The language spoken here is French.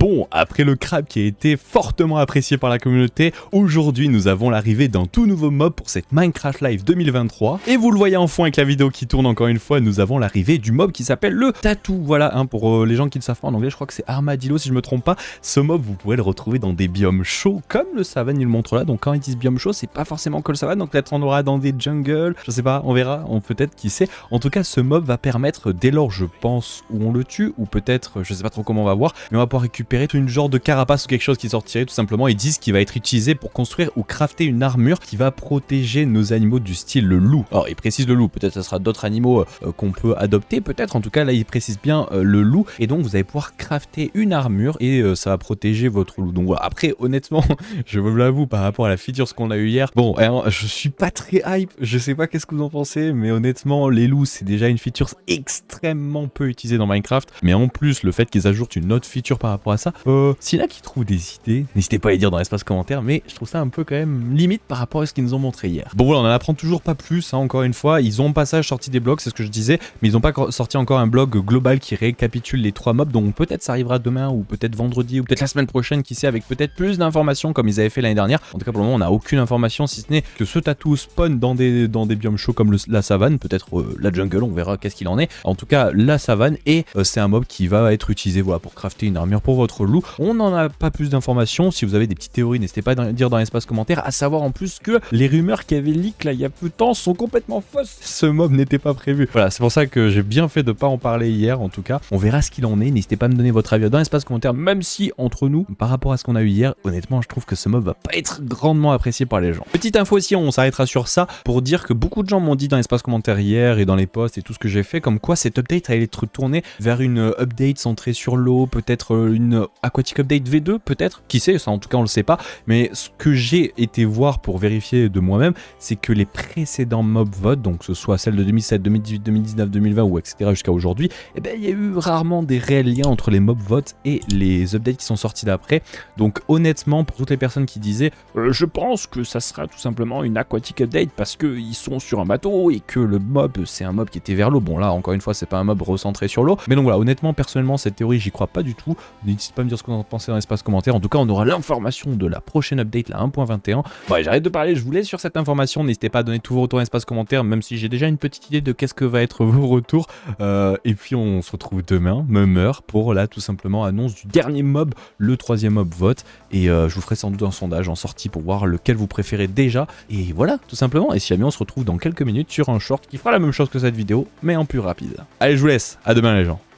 Bon, après le crabe qui a été fortement apprécié par la communauté, aujourd'hui nous avons l'arrivée d'un tout nouveau mob pour cette Minecraft Live 2023. Et vous le voyez en fond avec la vidéo qui tourne encore une fois, nous avons l'arrivée du mob qui s'appelle le Tatou. Voilà, pour les gens qui ne savent pas en anglais, je crois que c'est Armadillo si je me trompe pas. Ce mob, vous pouvez le retrouver dans des biomes chauds, comme le savane il le montre là. Donc quand ils disent biome chaud, c'est pas forcément que le savane, donc peut-être on aura dans des jungles, je sais pas, on verra, peut-être, qui sait. En tout cas, ce mob va permettre, dès lors je pense où on le tue, ou peut-être, je sais pas trop comment on va voir, mais on va pouvoir récupérer une genre de carapace ou quelque chose qui sortirait tout simplement. Ils disent qu'il va être utilisé pour construire ou crafter une armure qui va protéger nos animaux du style le loup. Alors il précise le loup, peut-être ça sera d'autres animaux qu'on peut adopter, peut-être, en tout cas là il précise bien le loup, et donc vous allez pouvoir crafter une armure et ça va protéger votre loup. Donc voilà, après honnêtement, je vous l'avoue, par rapport à la feature ce qu'on a eu hier, bon, je suis pas très hype, je sais pas qu'est-ce que vous en pensez, mais honnêtement les loups c'est déjà une feature extrêmement peu utilisée dans Minecraft, mais en plus le fait qu'ils ajoutent une autre feature par rapport à ça, s'il y en a qui trouvent des idées, n'hésitez pas à les dire dans l'espace commentaire, mais je trouve ça un peu quand même limite par rapport à ce qu'ils nous ont montré hier. Bon voilà, on en apprend toujours pas plus, encore une fois, ils ont un passage sorti des blogs, c'est ce que je disais, mais ils n'ont pas sorti encore un blog global qui récapitule les 3 mobs, donc peut-être ça arrivera demain, ou peut-être vendredi, ou peut-être la semaine prochaine, qui sait, avec peut-être plus d'informations comme ils avaient fait l'année dernière. En tout cas pour le moment on n'a aucune information, si ce n'est que ce tatou spawn dans des biomes chauds comme la savane, peut-être la jungle, on verra qu'est-ce qu'il en est. En tout cas la savane, et c'est un mob qui va être utilisé, voilà, pour crafter une armure pour votre loup. On n'en a pas plus d'informations, si vous avez des petites théories n'hésitez pas à dire dans l'espace commentaire, à savoir en plus que les rumeurs qui avaient leak là il y a peu de temps sont complètement fausses, ce mob n'était pas prévu. Voilà, c'est pour ça que j'ai bien fait de pas en parler hier. En tout cas on verra ce qu'il en est, n'hésitez pas à me donner votre avis dans l'espace commentaire, même si entre nous, par rapport à ce qu'on a eu hier, honnêtement je trouve que ce mob va pas être grandement apprécié par les gens. Petite info aussi, on s'arrêtera sur ça pour dire que beaucoup de gens m'ont dit dans l'espace commentaire hier et dans les posts et tout ce que j'ai fait, comme quoi cette update allait être tournée vers une update centrée sur l'eau, peut-être une aquatic update V2, peut-être, qui sait, ça en tout cas on le sait pas, mais ce que j'ai été voir pour vérifier de moi-même, c'est que les précédents mob votes, donc que ce soit celles de 2007, 2018, 2019, 2020 ou etc. jusqu'à aujourd'hui, eh ben il y a eu rarement des réels liens entre les mob votes et les updates qui sont sortis d'après. Donc honnêtement, pour toutes les personnes qui disaient je pense que ça sera tout simplement une aquatic update parce qu'ils sont sur un bateau et que le mob c'est un mob qui était vers l'eau, bon là encore une fois c'est pas un mob recentré sur l'eau, mais donc voilà, honnêtement personnellement cette théorie j'y crois pas du tout. N'hésitez pas à me dire ce que vous en pensez dans l'espace commentaire. En tout cas on aura l'information de la prochaine update, la 1.21. Bon, j'arrête de parler, je vous laisse sur cette information, n'hésitez pas à donner tous vos retours dans l'espace commentaire, même si j'ai déjà une petite idée de qu'est-ce que va être vos retours. Et puis on se retrouve demain, même heure, pour là tout simplement annonce du dernier mob, le 3e mob vote, et je vous ferai sans doute un sondage en sortie pour voir lequel vous préférez déjà, et voilà tout simplement. Et si jamais on se retrouve dans quelques minutes sur un short qui fera la même chose que cette vidéo mais en plus rapide. Allez, je vous laisse, à demain les gens.